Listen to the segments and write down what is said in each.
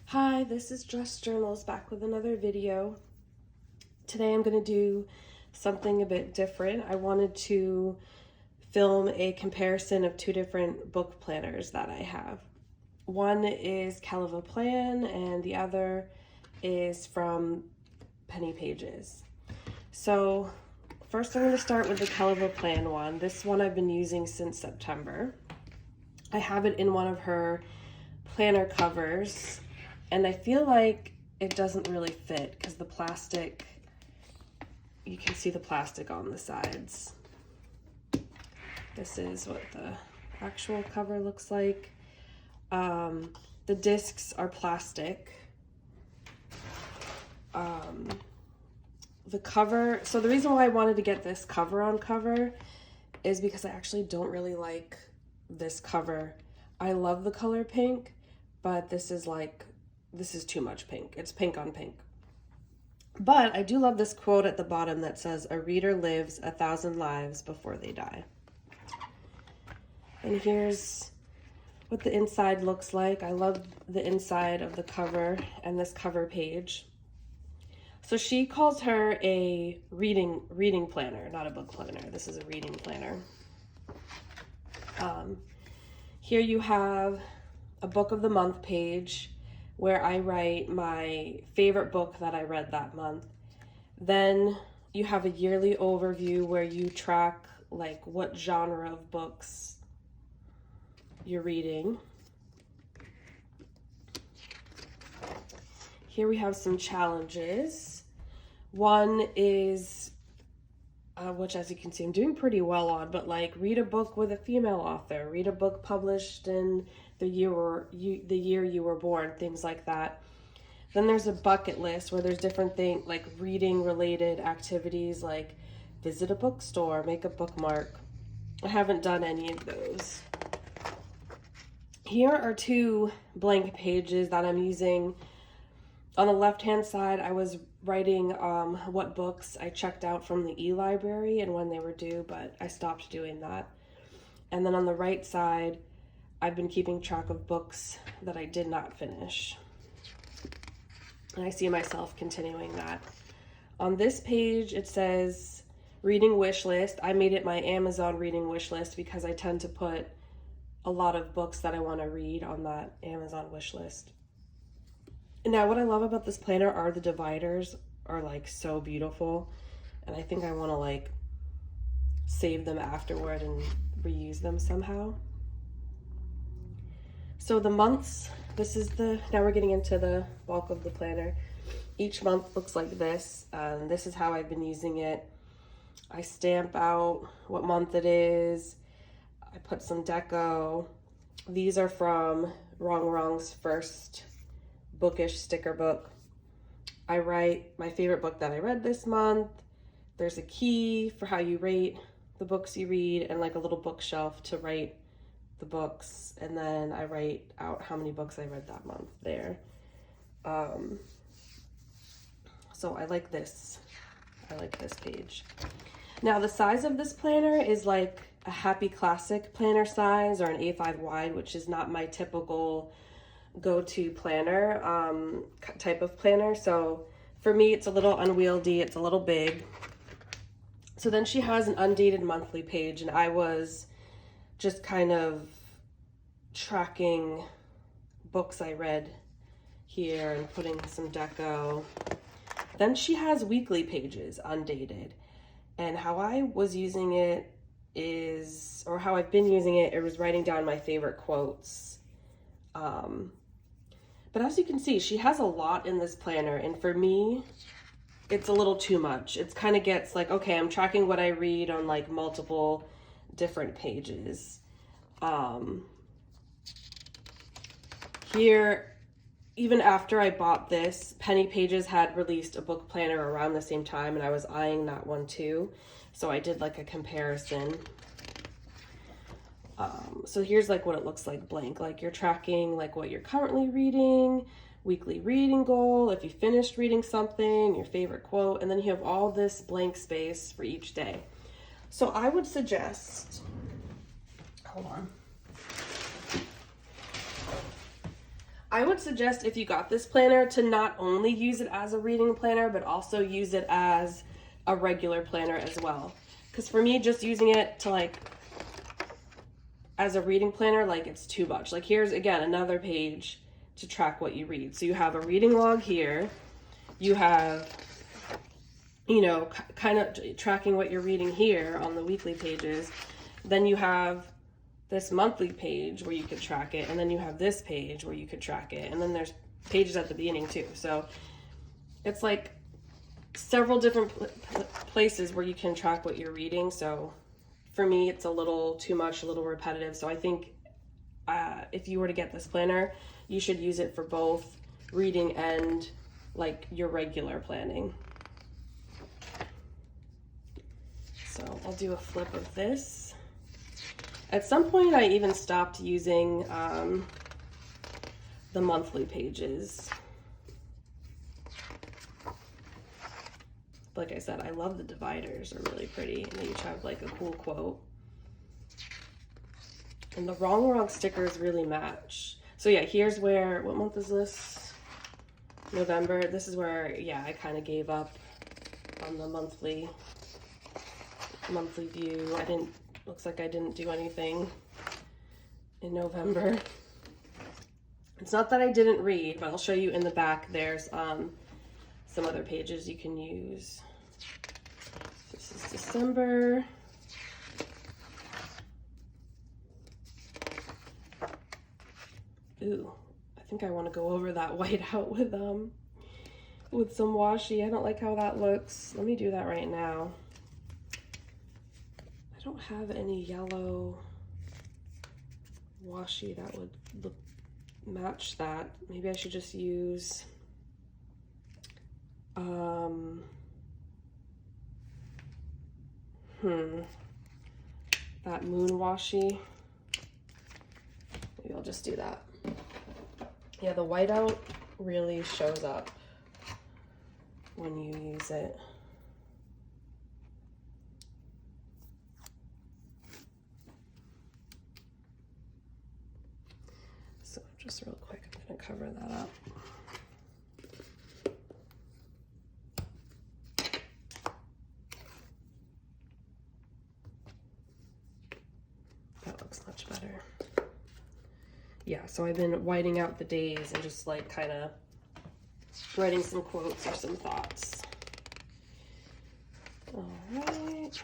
Hi, this is Just Journals back with another video. Today I'm going to do something a bit different. I wanted to film a comparison of two different book planners that I have. One is Kellofaplan and the other is from Penny Pages. So first I'm going to start with the Kellofaplan one. This one I've been using since September. I have it in one of her planner covers, and I feel like it doesn't really fit because the plastic, you can see the plastic on the sides. This is what the actual cover looks like. The discs are plastic. The cover, so the reason why I wanted to get this cover on cover is because I actually don't really like this cover. I love the color pink, but this is too much pink. It's pink on pink. But I do love this quote at the bottom that says, "A reader lives 1,000 lives before they die." And here's what the inside looks like. I love the inside of the cover and this cover page. So she calls her a reading planner, not a book planner. This is a reading planner. Here you have a book of the month page where I write my favorite book that I read that month. Then you have a yearly overview where you track like what genre of books you're reading. Here we have some challenges. One is, which as you can see I'm doing pretty well on, but like read a book with a female author, read a book published in the year you were born, things like that. Then there's a bucket list where there's different things like reading related activities like visit a bookstore, make a bookmark. I haven't done any of those. Here are two blank pages that I'm using. On the left-hand side, I was writing what books I checked out from the e-library and when they were due, but I stopped doing that. And then on the right side, I've been keeping track of books that I did not finish. And I see myself continuing that. On this page, it says reading wish list. I made it my Amazon reading wish list because I tend to put a lot of books that I want to read on that Amazon wish list. Now, what I love about this planner are the dividers are like so beautiful, and I think I want to like save them afterward and reuse them somehow. So the months, now we're getting into the bulk of the planner. Each month looks like this, and this is how I've been using it. I stamp out what month it is. I put some deco. These are from Wrong Wrong's first bookish sticker book. I write my favorite book that I read this month. There's a key for how you rate the books you read and like a little bookshelf to write the books. And then I write out how many books I read that month there. So I like this. I like this page. Now the size of this planner is like a Happy Classic planner size or an A5 wide, which is not my typical go-to planner type of planner. So for me, it's a little unwieldy, it's a little big. So then she has an undated monthly page, and I was just kind of tracking books I read here and putting some deco. Then she has weekly pages, undated. And how I was using it is, or how I've been using it, it was writing down my favorite quotes. But as you can see, she has a lot in this planner, and for me, it's a little too much. It's kind of gets like, okay, I'm tracking what I read on like multiple different pages. Here, even after I bought this, Penny Pages had released a book planner around the same time, and I was eyeing that one too. So I did like a comparison. So here's like what it looks like blank. Like you're tracking like what you're currently reading, weekly reading goal, if you finished reading something, your favorite quote, and then you have all this blank space for each day. So I would suggest, hold on. I would suggest if you got this planner to not only use it as a reading planner, but also use it as a regular planner as well. Because for me, just using it to like, as a reading planner, like it's too much. Like here's again, another page to track what you read. So you have a reading log here. You have, you know, kind of tracking what you're reading here on the weekly pages. Then you have this monthly page where you could track it, and then you have this page where you could track it, and then there's pages at the beginning too. So it's like several different places where you can track what you're reading. So for me, it's a little too much, a little repetitive. So I think if you were to get this planner, you should use it for both reading and like your regular planning. So I'll do a flip of this. At some point, I even stopped using the monthly pages. Like I said, I love the dividers. They're really pretty, and they each have like a cool quote. And the wrong stickers really match. So yeah, here's where, what month is this? November. This is where, yeah, I kind of gave up on the monthly view. Looks like I didn't do anything in November. It's not that I didn't read, but I'll show you in the back. There's some other pages you can use. This is December. Ooh, I think I want to go over that white out with some washi. I don't like how that looks. Let me do that right now. I don't have any yellow washi that would match that. Maybe I should just use that moon washi. Maybe I'll just do that. Yeah, the whiteout really shows up when you use it. So just real quick, I'm gonna cover that up. That looks much better. Yeah, so I've been whiting out the days and just like kind of writing some quotes or some thoughts. All right.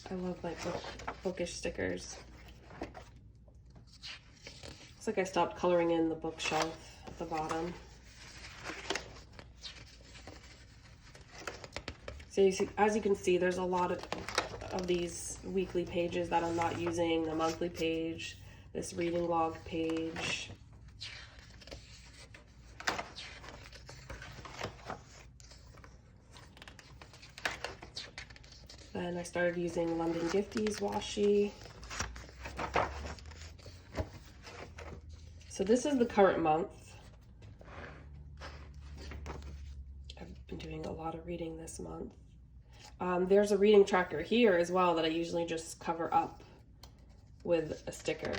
I love my bookish stickers. Looks like I stopped coloring in the bookshelf at the bottom. So you see, as you can see, there's a lot of these weekly pages that I'm not using. The monthly page, this reading log page. Then I started using London Gifties washi. So this is the current month. I've been doing a lot of reading this month. There's a reading tracker here as well that I usually just cover up with a sticker.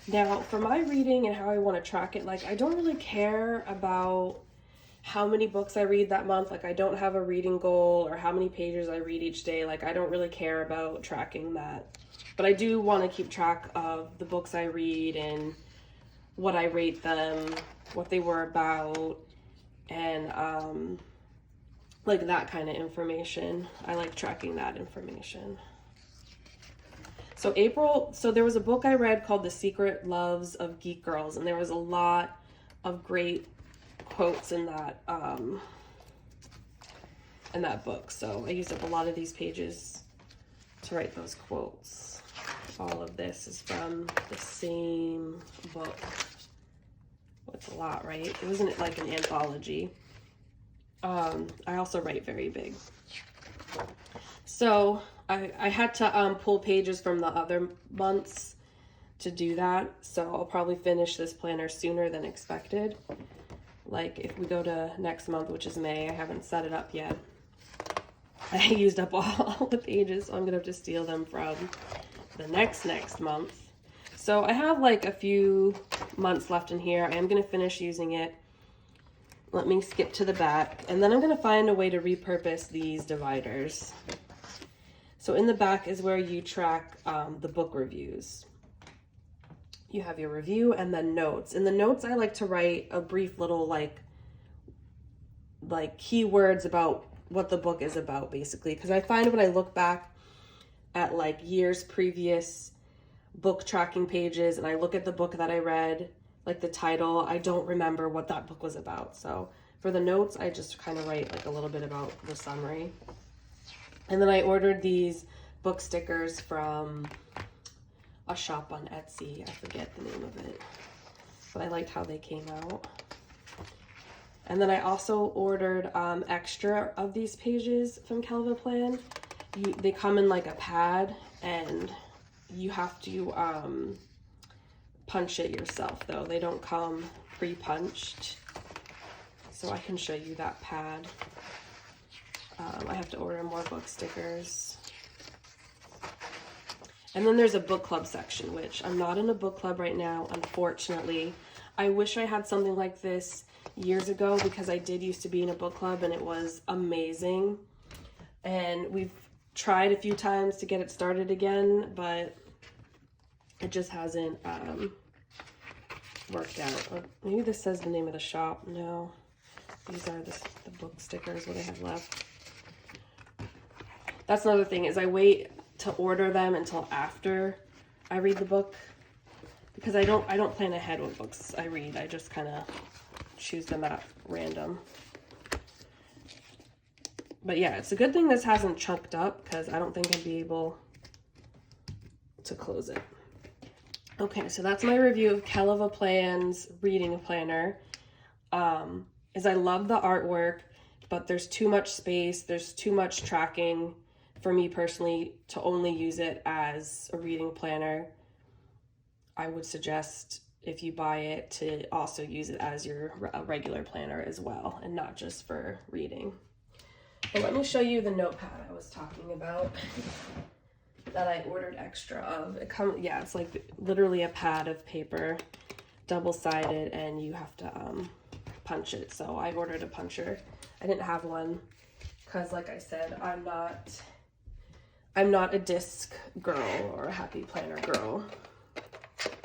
Now, for my reading and how I want to track it, like I don't really care about how many books I read that month. Like I don't have a reading goal or how many pages I read each day. Like I don't really care about tracking that. But I do want to keep track of the books I read and what I rate them, what they were about, and like that kind of information. I like tracking that information. So April, so there was a book I read called The Secret Loves of Geek Girls, and there was a lot of great quotes in that book. So I used up a lot of these pages to write those quotes. All of this is from the same book. Well, it's a lot, right? It wasn't like an anthology. I also write very big. So I had to pull pages from the other months to do that. So I'll probably finish this planner sooner than expected. Like if we go to next month, which is May, I haven't set it up yet. I used up all the pages, so I'm gonna have to steal them from the next month. So I have like a few months left in here. I am gonna finish using it. Let me skip to the back, and then I'm gonna find a way to repurpose these dividers. So in the back is where you track the book reviews. You have your review and then notes. In the notes, I like to write a brief little like keywords about what the book is about, basically, because I find when I look back at like years previous book tracking pages and I look at the book that I read, like the title, I don't remember what that book was about. So for the notes, I just kind of write like a little bit about the summary. And then I ordered these book stickers from a shop on Etsy. I forget the name of it, but I liked how they came out. And then I also ordered extra of these pages from Kellofaplan. They come in like a pad, and you have to punch it yourself though. They don't come pre-punched. So I can show you that pad. I have to order more book stickers. And then there's a book club section, which I'm not in a book club right now, unfortunately. I wish I had something like this years ago, because I did used to be in a book club and it was amazing. And we've tried a few times to get it started again, but it just hasn't worked out. Maybe this says the name of the shop. No, these are the book stickers, what I have left. That's another thing, is I wait to order them until after I read the book, because I don't plan ahead what books I read. I just kind of choose them at random. But yeah, it's a good thing this hasn't chunked up, because I don't think I'd be able to close it. Okay, so that's my review of Kellofaplan's reading planner. Is I love the artwork, but there's too much space, there's too much tracking for me personally to only use it as a reading planner. I would suggest, if you buy it, to also use it as your regular planner as well, and not just for reading. And let me show you the notepad I was talking about that I ordered extra of. It's like literally a pad of paper, double-sided, and you have to punch it. So I ordered a puncher. I didn't have one because, like I said, I'm not a disc girl or a happy planner girl.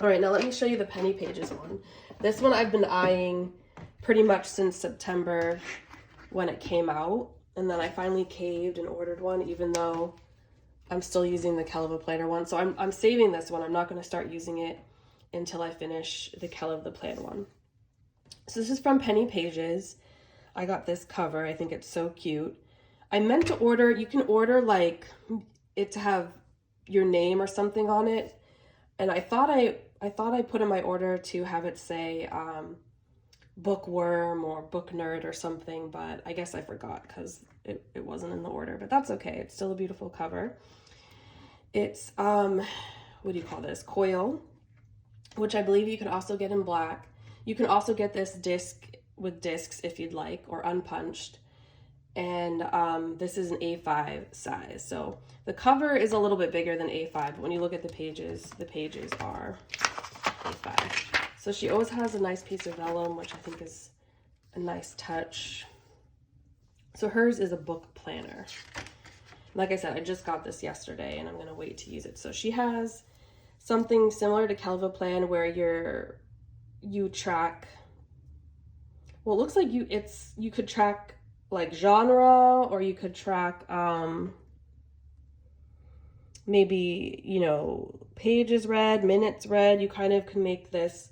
All right, now let me show you the Penny Pages one. This one I've been eyeing pretty much since September when it came out, and then I finally caved and ordered one, even though I'm still using the Kellofaplan one. So I'm saving this one. I'm not going to start using it until I finish the Kellofaplan one. So this is from Penny Pages. I got this cover. I think it's so cute. I meant to order, you can order like it to have your name or something on it. And I thought I put in my order to have it say bookworm or book nerd or something, but I guess I forgot because it wasn't in the order, but that's okay. It's still a beautiful cover. It's, what do you call this? Coil, which I believe you can also get in black. You can also get this disc with discs if you'd like, or unpunched. And this is an A5 size. So the cover is a little bit bigger than A5, but when you look at the pages are A5. So she always has a nice piece of vellum, which I think is a nice touch. So hers is a book planner. Like I said, I just got this yesterday and I'm gonna wait to use it. So she has something similar to Kellofaplan where you track, well, it looks like you could track like genre, or you could track maybe, you know, pages read, minutes read. You kind of can make this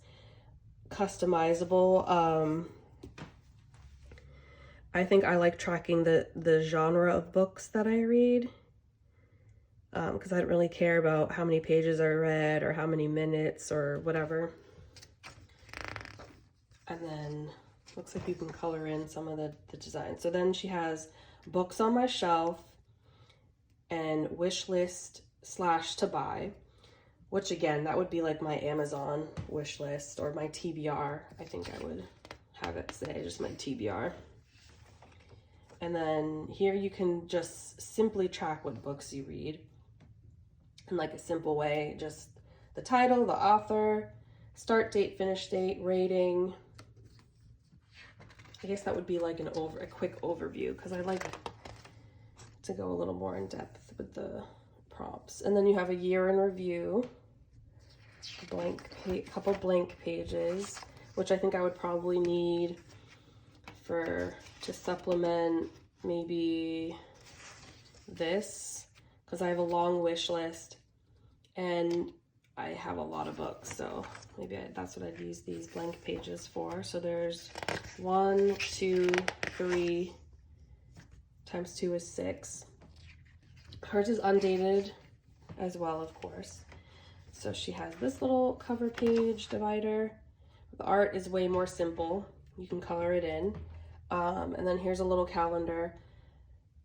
customizable. I think I like tracking the genre of books that I read, because I don't really care about how many pages I read or how many minutes or whatever. And then looks like you can color in some of the design. So then she has books on my shelf and wish list / to buy, which again, that would be like my Amazon wish list or my TBR. I think I would have it say just my TBR. And then here you can just simply track what books you read in like a simple way. Just the title, the author, start date, finish date, rating. I guess that would be like a quick overview, because I like to go a little more in depth with the prompts. And then you have a year in review, couple blank pages, which I think I would probably need to supplement maybe this, because I have a long wish list and I have a lot of books, so maybe that's what I'd use these blank pages for. So there's 1, 2, 3 times 2 is 6. Hers is undated as well, of course. So she has this little cover page divider. The art is way more simple. You can color it in. And then here's a little calendar.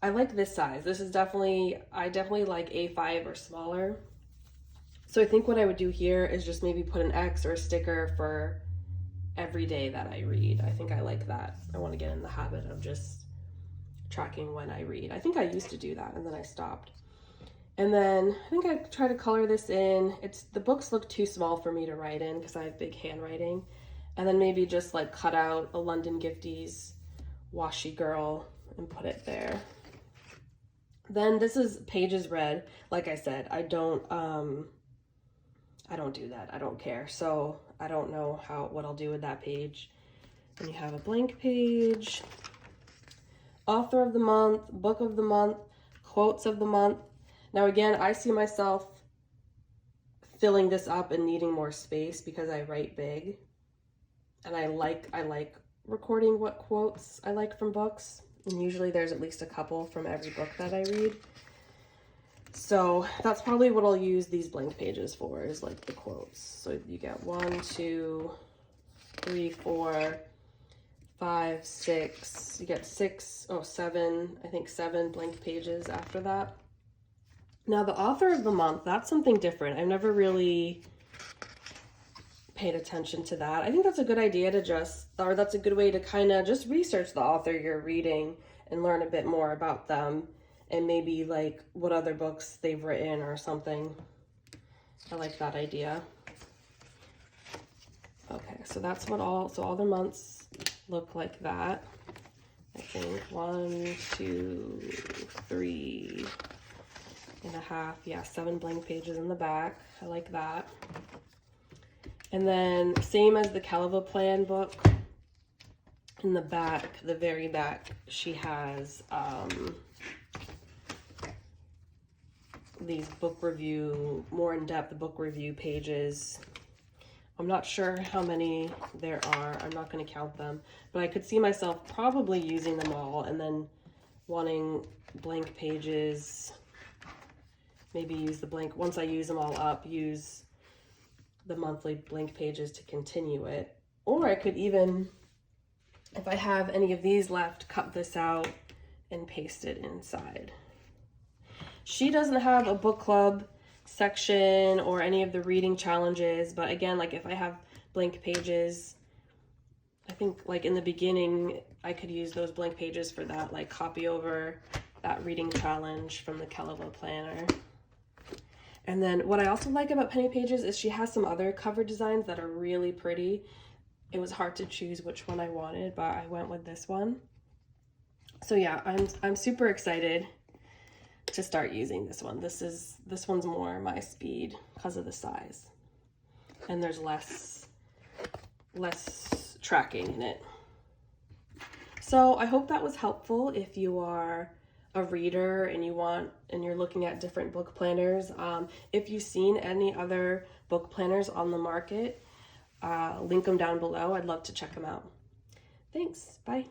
I like this size. This is I definitely like A5 or smaller. So I think what I would do here is just maybe put an X or a sticker for every day that I read. I think I like that. I want to get in the habit of just tracking when I read. I think I used to do that and then I stopped. And then I think I try to color this in. The books look too small for me to write in because I have big handwriting. And then maybe just like cut out a London Gifties washi girl and put it there. Then this is pages read. Like I said, I don't do that. I don't care. So I don't know what I'll do with that page. And you have a blank page, author of the month, book of the month, quotes of the month. Now again, I see myself filling this up and needing more space because I write big. And I like recording what quotes I like from books. And usually there's at least a couple from every book that I read. So that's probably what I'll use these blank pages for, is like the quotes. So you get 1, 2, 3, 4, 5, 6. You get 7, I think 7 blank pages after that. Now the author of the month, that's something different. I've never really paid attention to that. I think that's a good idea that's a good way to kind of just research the author you're reading and learn a bit more about them and maybe like what other books they've written or something. I like that idea. Okay, so that's all their months look like that. I think 1, 2, 3 and a half. Yeah, 7 blank pages in the back. I like that. And then same as the Kellofaplan book, in the back, the very back, she has these more in-depth book review pages. I'm not sure how many there are. I'm not going to count them, but I could see myself probably using them all and then wanting blank pages. Maybe use the blank, once I use them all up, use the monthly blank pages to continue it. Or I could even, if I have any of these left, cut this out and paste it inside. She doesn't have a book club section or any of the reading challenges, but again, like if I have blank pages, I think like in the beginning, I could use those blank pages for that, like copy over that reading challenge from the Kellofaplan. And then what I also like about Penny Pages is she has some other cover designs that are really pretty. It was hard to choose which one I wanted, but I went with this one. So yeah, I'm super excited to start using this one. This one's more my speed because of the size. And there's less tracking in it. So I hope that was helpful if you are a reader and you're looking at different book planners. If you've seen any other book planners on the market, link them down below. I'd love to check them out. Thanks. Bye.